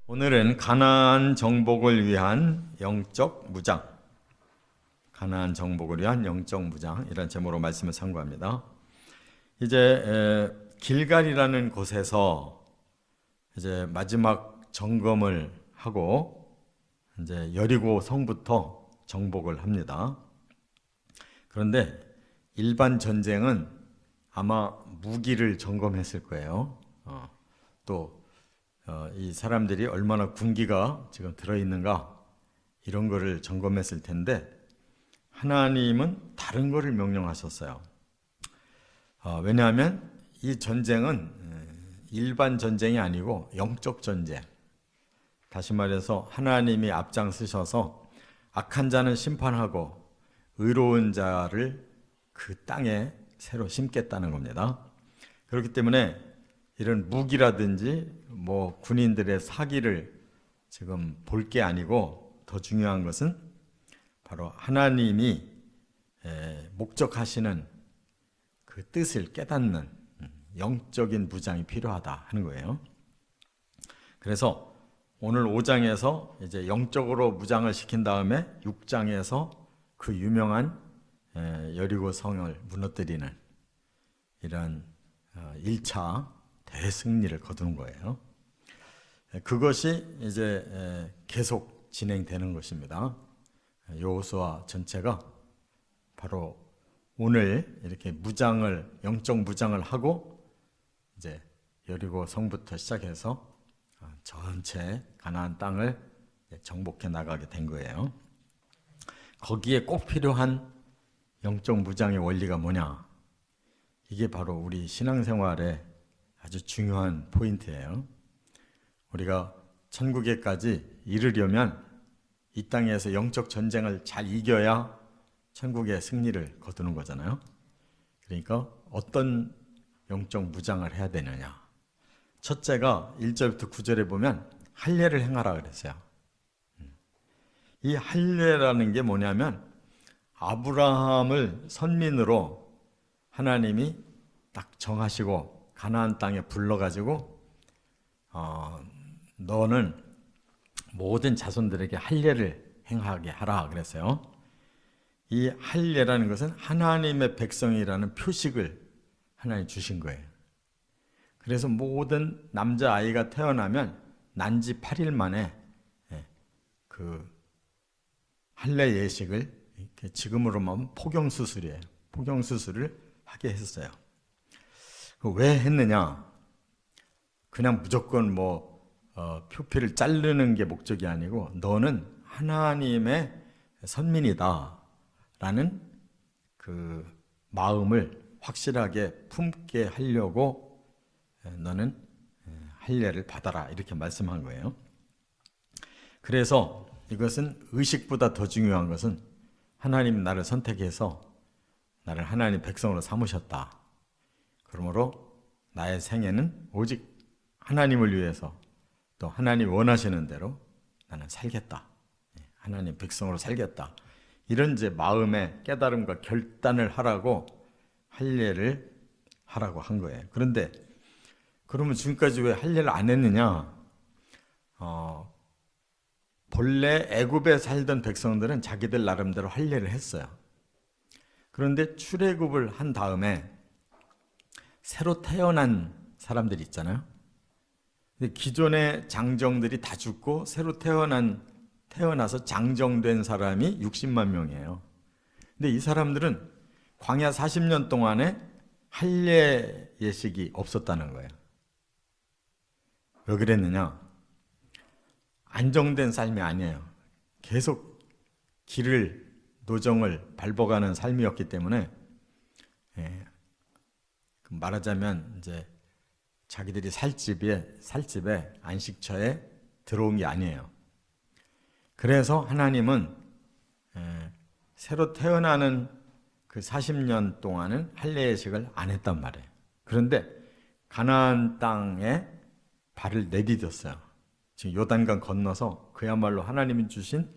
오늘은 가나안 정복을 위한 영적 무장, 가나안 정복을 위한 영적 무장 이런 제목으로 말씀을 상고합니다. 이제 길갈이라는 곳에서 이제 마지막 점검을 하고 이제 여리고 성부터 정복을 합니다. 그런데 일반 전쟁은 아마 무기를 점검했을 거예요. 또 이 사람들이 얼마나 군기가 지금 들어있는가 이런 거를 점검했을 텐데 하나님은 다른 거를 명령하셨어요. 왜냐하면 이 전쟁은 일반 전쟁이 아니고 영적 전쟁. 다시 말해서 하나님이 앞장서셔서 악한 자는 심판하고 의로운 자를 그 땅에 새로 심겠다는 겁니다. 그렇기 때문에 이런 무기라든지 뭐 군인들의 사기를 지금 볼 게 아니고 더 중요한 것은 바로 하나님이 목적하시는 그 뜻을 깨닫는 영적인 무장이 필요하다 하는 거예요. 그래서 오늘 5장에서 이제 영적으로 무장을 시킨 다음에 6장에서 그 유명한 여리고 성을 무너뜨리는 이런 1차 대승리를 거두는 거예요. 그것이 이제 계속 진행되는 것입니다. 여호수아 전체가 바로 오늘 이렇게 무장을 영적 무장을 하고 이제 여리고 성부터 시작해서 전체 가나안 땅을 정복해 나가게 된 거예요. 거기에 꼭 필요한 영적 무장의 원리가 뭐냐? 이게 바로 우리 신앙생활의 아주 중요한 포인트예요. 우리가 천국에까지 이르려면 이 땅에서 영적 전쟁을 잘 이겨야 천국의 승리를 거두는 거잖아요. 그러니까 어떤 영적 무장을 해야 되느냐. 첫째가 1절부터 9절에 보면 할례를 행하라 그랬어요. 이 할례라는 게 뭐냐면 아브라함을 선민으로 하나님이 딱 정하시고 가나안 땅에 불러가지고 너는 모든 자손들에게 할례를 행하게 하라 그랬어요. 이 할례라는 것은 하나님의 백성이라는 표식을 하나님 주신 거예요. 그래서 모든 남자아이가 태어나면 난지 8일 만에 그 할례 예식을 지금으로 말하면 포경수술이에요. 포경수술을 하게 했어요. 왜 했느냐? 그냥 무조건 표피를 자르는 게 목적이 아니고 너는 하나님의 선민이다 라는 그 마음을 확실하게 품게 하려고 너는 할례를 받아라 이렇게 말씀한 거예요. 그래서 이것은 의식보다 더 중요한 것은 하나님이 나를 선택해서 나를 하나님 백성으로 삼으셨다. 그러므로 나의 생애는 오직 하나님을 위해서 또 하나님 원하시는 대로 나는 살겠다. 하나님 백성으로 살겠다. 이런 이제 마음의 깨달음과 결단을 하라고 할례를 하라고 한 거예요. 그런데 그러면 지금까지 왜 할례를 안 했느냐? 본래 애굽에 살던 백성들은 자기들 나름대로 할례를 했어요. 그런데 출애굽을 한 다음에 새로 태어난 사람들이 있잖아요. 근데 기존의 장정들이 다 죽고 새로 태어나서 장정된 사람이 60만 명이에요. 근데 이 사람들은 광야 40년 동안에 할례 예식이 없었다는 거예요. 왜 그랬느냐? 안정된 삶이 아니에요. 계속 노정을 밟아가는 삶이었기 때문에 말하자면 이제 자기들이 살집에 안식처에 들어온 게 아니에요. 그래서 하나님은 새로 태어나는 그 40년 동안은 할례 예식을 안 했단 말이에요. 그런데 가나안 땅에 발을 내디뎠어요. 지금 요단강 건너서 그야말로 하나님이 주신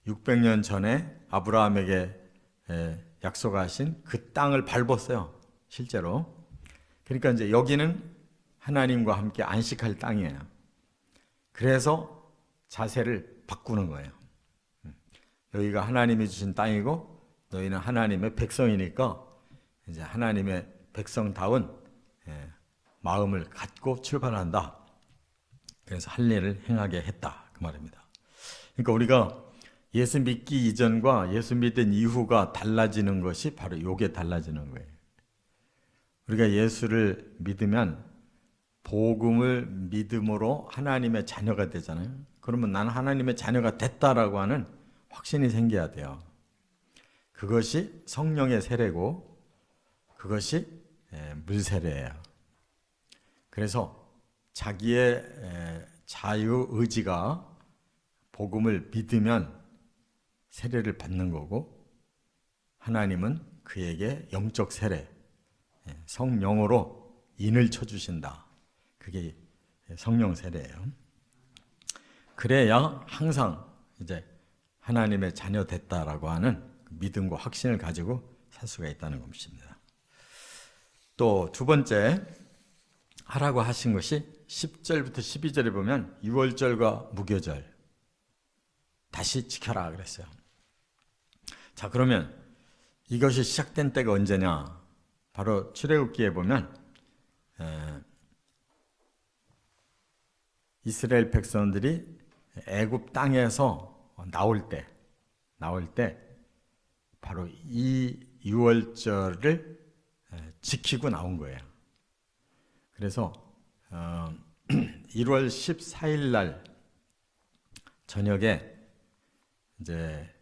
600년 전에 아브라함에게 약속하신 그 땅을 밟았어요. 실제로. 그러니까 이제 여기는 하나님과 함께 안식할 땅이에요. 그래서 자세를 바꾸는 거예요. 여기가 하나님이 주신 땅이고 너희는 하나님의 백성이니까 이제 하나님의 백성다운 마음을 갖고 출발한다. 그래서 할 일을 행하게 했다. 그 말입니다. 그러니까 우리가 예수 믿기 이전과 예수 믿은 이후가 달라지는 것이 바로 이게 달라지는 거예요. 우리가 예수를 믿으면 복음을 믿음으로 하나님의 자녀가 되잖아요. 그러면 나는 하나님의 자녀가 됐다라고 하는 확신이 생겨야 돼요. 그것이 성령의 세례고 그것이 물세례예요. 그래서 자기의 자유의지가 복음을 믿으면 세례를 받는 거고 하나님은 그에게 영적 세례, 성령으로 인을 쳐주신다. 그게 성령 세례예요. 그래야 항상 이제 하나님의 자녀 됐다라고 하는 믿음과 확신을 가지고 살 수가 있다는 것입니다. 또 두 번째 하라고 하신 것이 10절부터 12절에 보면 유월절과 무교절 다시 지켜라 그랬어요. 자, 그러면 이것이 시작된 때가 언제냐? 바로 출애굽기에 보면 이스라엘 백성들이 애굽 땅에서 나올 때 바로 이 유월절을 지키고 나온 거예요. 그래서 1월 14일 날 저녁에 이제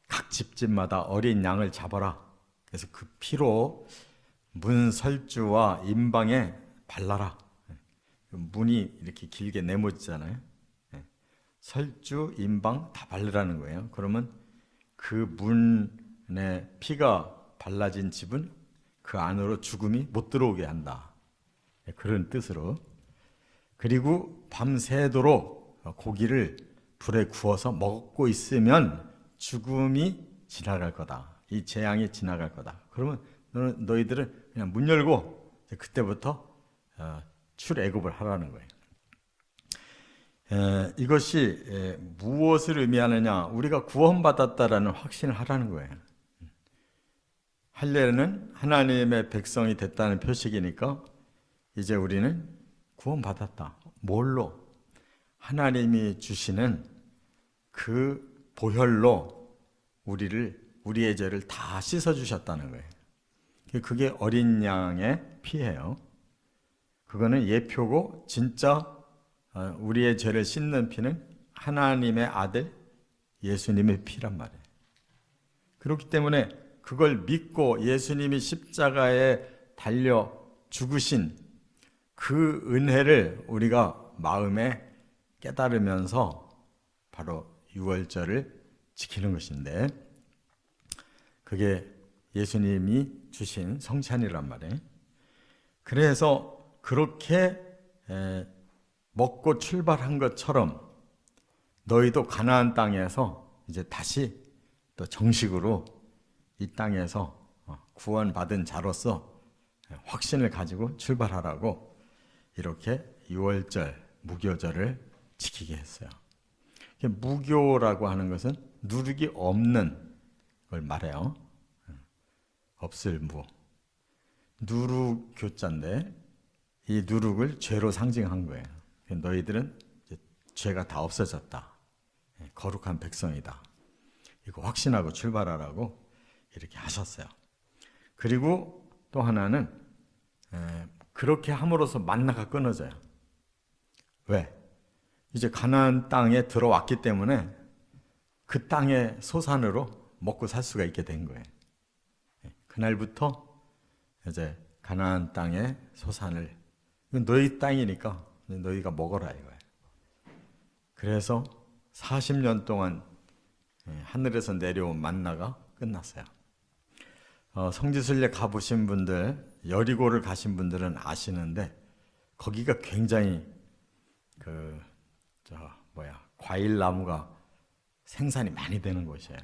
각 집집마다 어린 양을 잡아라. 그래서 그 피로 문 설주와 임방에 발라라. 문이 이렇게 길게 네모지잖아요. 설주, 임방 다 바르라는 거예요. 그러면 그 문에 피가 발라진 집은 그 안으로 죽음이 못 들어오게 한다. 그런 뜻으로. 그리고 밤새도록 고기를 불에 구워서 먹고 있으면 죽음이 지나갈 거다. 이 재앙이 지나갈 거다. 그러면 너희들은 그냥 문 열고 그때부터 출애굽을 하라는 거예요. 이것이 무엇을 의미하느냐? 우리가 구원받았다라는 확신을 하라는 거예요. 할례는 하나님의 백성이 됐다는 표식이니까 이제 우리는 구원받았다. 뭘로? 하나님이 주시는 그 보혈로 우리의 죄를 다 씻어주셨다는 거예요. 그게 어린 양의 피예요. 그거는 예표고 진짜 우리의 죄를 씻는 피는 하나님의 아들 예수님의 피란 말이에요. 그렇기 때문에 그걸 믿고 예수님이 십자가에 달려 죽으신 그 은혜를 우리가 마음에 깨달으면서 바로 유월절을 지키는 것인데 그게 예수님이 주신 성찬이란 말이에요. 그래서 그렇게 먹고 출발한 것처럼 너희도 가나안 땅에서 이제 다시 또 정식으로 이 땅에서 구원받은 자로서 확신을 가지고 출발하라고 이렇게 유월절, 무교절을 지키게 했어요. 무교라고 하는 것은 누룩이 없는 걸 말해요. 없을 무. 누룩 교자인데 이 누룩을 죄로 상징한 거예요. 너희들은 이제 죄가 다 없어졌다. 거룩한 백성이다. 이거 확신하고 출발하라고 이렇게 하셨어요. 그리고 또 하나는 그렇게 함으로써 만나가 끊어져요. 왜? 이제 가나안 땅에 들어왔기 때문에 그 땅의 소산으로 먹고 살 수가 있게 된 거예요. 그날부터 이제 가나안 땅의 소산을 이건 너희 땅이니까 너희가 먹어라 이거예요. 그래서 40년 동안 하늘에서 내려온 만나가 끝났어요. 성지순례 가보신 분들, 여리고를 가신 분들은 아시는데 거기가 굉장히 과일 나무가 생산이 많이 되는 곳이에요.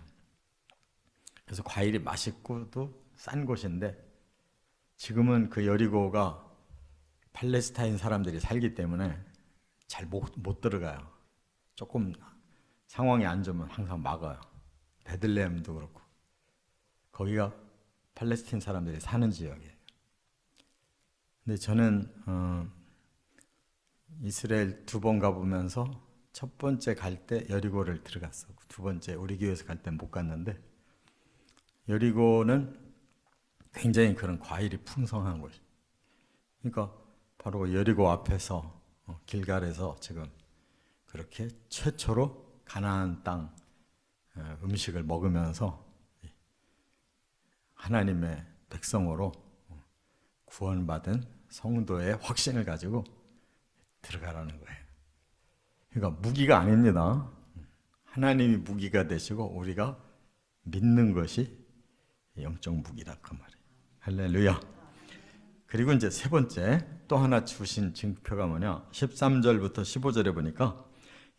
그래서 과일이 맛있고도 싼 곳인데 지금은 그 여리고가 팔레스타인 사람들이 살기 때문에 잘 못 들어가요. 조금 상황이 안 좋으면 항상 막아요. 베들레헴도 그렇고. 거기가 팔레스틴 사람들이 사는 지역이에요. 근데 저는 이스라엘 2번 가보면서 첫 번째 갈 때 여리고를 들어갔어. 두 번째 우리 교회에서 갈 때 못 갔는데, 여리고는 굉장히 그런 과일이 풍성한 곳. 그러니까 바로 여리고 앞에서 길갈에서 지금 그렇게 최초로 가나안 땅 음식을 먹으면서 하나님의 백성으로 구원받은 성도의 확신을 가지고 들어가라는 거예요. 그러니까 무기가 아닙니다. 하나님이 무기가 되시고 우리가 믿는 것이 영적 무기다 그 말이에요. 할렐루야. 그리고 이제 세 번째 또 하나 주신 증표가 뭐냐? 13절부터 15절에 보니까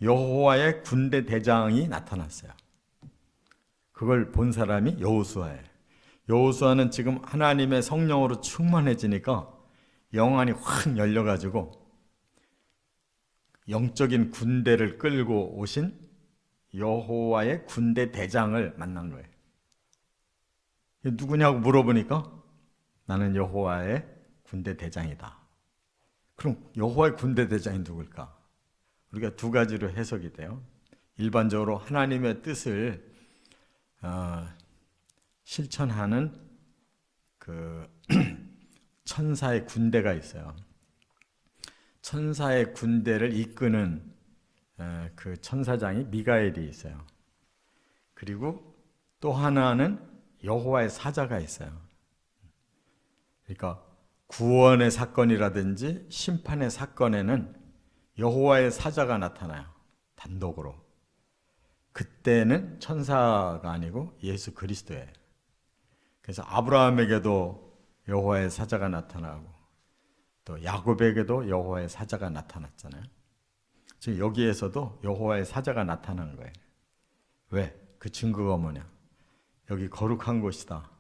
여호와의 군대 대장이 나타났어요. 그걸 본 사람이 여호수아예요. 여호수아는 지금 하나님의 성령으로 충만해지니까 영안이 확 열려가지고 영적인 군대를 끌고 오신 여호와의 군대 대장을 만난 거예요. 누구냐고 물어보니까 나는 여호와의 군대 대장이다. 그럼 여호와의 군대 대장이 누굴까? 우리가 두 가지로 해석이 돼요. 일반적으로 하나님의 뜻을 실천하는 그 천사의 군대가 있어요. 천사의 군대를 이끄는 그 천사장이 미가엘이 있어요. 그리고 또 하나는 여호와의 사자가 있어요. 그러니까 구원의 사건이라든지 심판의 사건에는 여호와의 사자가 나타나요. 단독으로. 그때는 천사가 아니고 예수 그리스도예요. 그래서 아브라함에게도 여호와의 사자가 나타나고 또 야곱에게도 여호와의 사자가 나타났잖아요. 지금 여기에서도 여호와의 사자가 나타난 거예요. 왜? 그 증거가 뭐냐? 여기 거룩한 곳이다.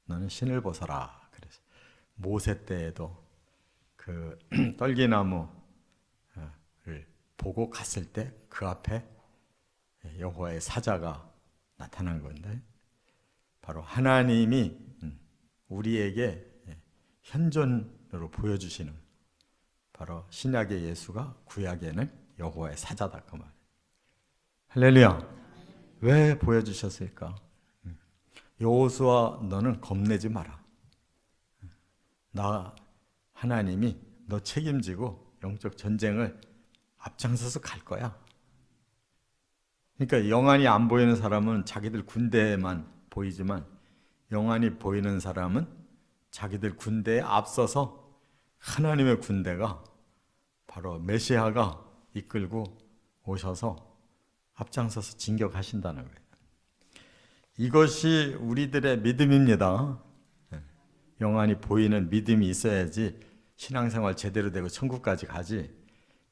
너는 신을 벗어라. 그래서 모세 때에도 그 떨기나무를 보고 갔을 때 그 앞에 여호와의 사자가 나타난 건데, 바로 하나님이 우리에게 현존으로 보여주시는 바로 신약의 예수가 구약에는 여호와의 사자다 그 말. 할렐루야. 왜 보여주셨을까? 여호수아 너는 겁내지 마라. 나 하나님이 너 책임지고 영적 전쟁을 앞장서서 갈 거야. 그러니까 영안이 안 보이는 사람은 자기들 군대만 보이지만 영안이 보이는 사람은 자기들 군대에 앞서서 하나님의 군대가 바로 메시아가 이끌고 오셔서 앞장서서 진격하신다는 거예요. 이것이 우리들의 믿음입니다. 영안이 보이는 믿음이 있어야지 신앙생활 제대로 되고 천국까지 가지.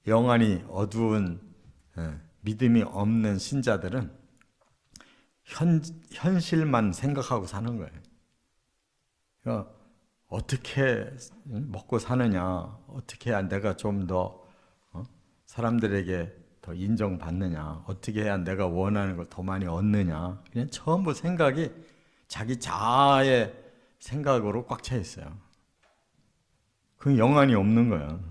영안이 어두운 믿음이 없는 신자들은 현실만 생각하고 사는 거예요. 그러니까 어떻게 먹고 사느냐, 어떻게 해야 내가 좀 더 사람들에게 더 인정받느냐, 어떻게 해야 내가 원하는 걸 더 많이 얻느냐, 그냥 전부 생각이 자기 자아의 생각으로 꽉 차 있어요. 그건 영안이 없는 거예요.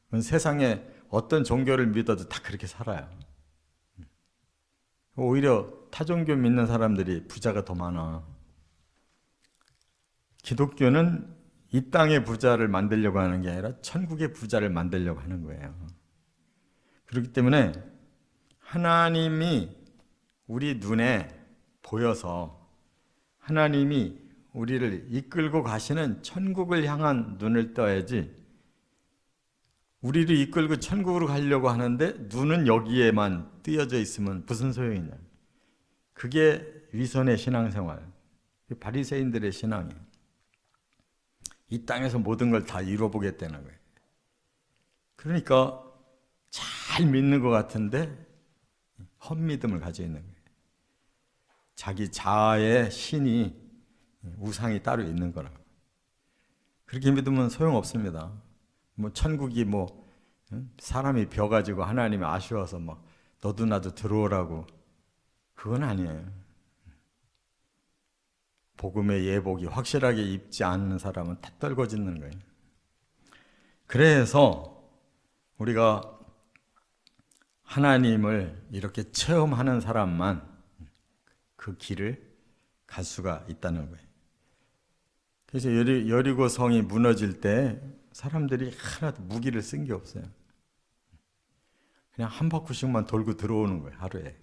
그건 세상에 어떤 종교를 믿어도 다 그렇게 살아요. 오히려 타종교 믿는 사람들이 부자가 더 많아. 기독교는 이 땅의 부자를 만들려고 하는 게 아니라 천국의 부자를 만들려고 하는 거예요. 그렇기 때문에 하나님이 우리 눈에 보여서 하나님이 우리를 이끌고 가시는 천국을 향한 눈을 떠야지, 우리를 이끌고 천국으로 가려고 하는데 눈은 여기에만 띄어져 있으면 무슨 소용이냐. 그게 위선의 신앙생활, 바리새인들의 신앙이에요. 이 땅에서 모든 걸 다 이뤄보겠다는 거예요. 그러니까 잘 믿는 것 같은데 헛믿음을 가지고 있는 거예요. 자기 자아의 신이, 우상이 따로 있는 거라고. 그렇게 믿으면 소용없습니다. 뭐 천국이 뭐 사람이 벼가지고 하나님이 아쉬워서 막 너도 나도 들어오라고. 그건 아니에요. 복음의 예복이 확실하게 입지 않는 사람은 다 떨궈짓는 거예요. 그래서 우리가 하나님을 이렇게 체험하는 사람만 그 길을 갈 수가 있다는 거예요. 그래서 여리고 성이 무너질 때 사람들이 하나도 무기를 쓴 게 없어요. 그냥 한 바퀴씩만 돌고 들어오는 거예요, 하루에.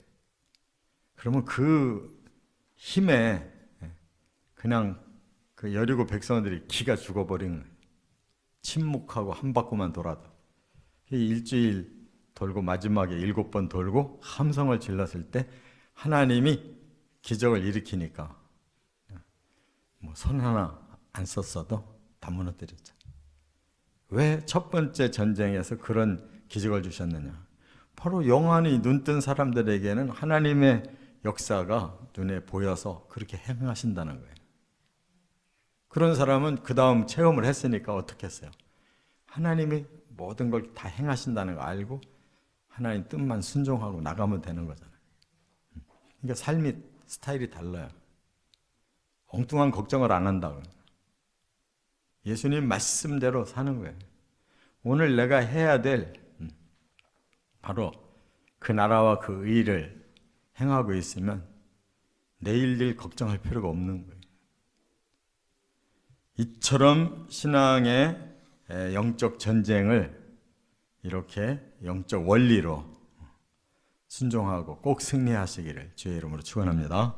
그러면 그 힘에 그냥 그 여리고 백성들이 기가 죽어버린 거예요. 침묵하고 한 바퀴만 돌아도. 일주일 돌고 마지막에 7번 돌고 함성을 질렀을 때 하나님이 기적을 일으키니까 뭐 손 하나 안 썼어도 다 무너뜨렸죠. 왜 첫 번째 전쟁에서 그런 기적을 주셨느냐? 바로 영안이 눈뜬 사람들에게는 하나님의 역사가 눈에 보여서 그렇게 행하신다는 거예요. 그런 사람은 그 다음 체험을 했으니까 어떻게 했어요? 하나님이 모든 걸 다 행하신다는 거 알고 하나님 뜻만 순종하고 나가면 되는 거잖아요. 그러니까 삶이 스타일이 달라요. 엉뚱한 걱정을 안 한다고. 예수님 말씀대로 사는 거예요. 오늘 내가 해야 될 바로 그 나라와 그 의를 행하고 있으면 내일 일 걱정할 필요가 없는 거예요. 이처럼 신앙의 영적 전쟁을 이렇게 영적 원리로 순종하고 꼭 승리하시기를 주의 이름으로 축원합니다.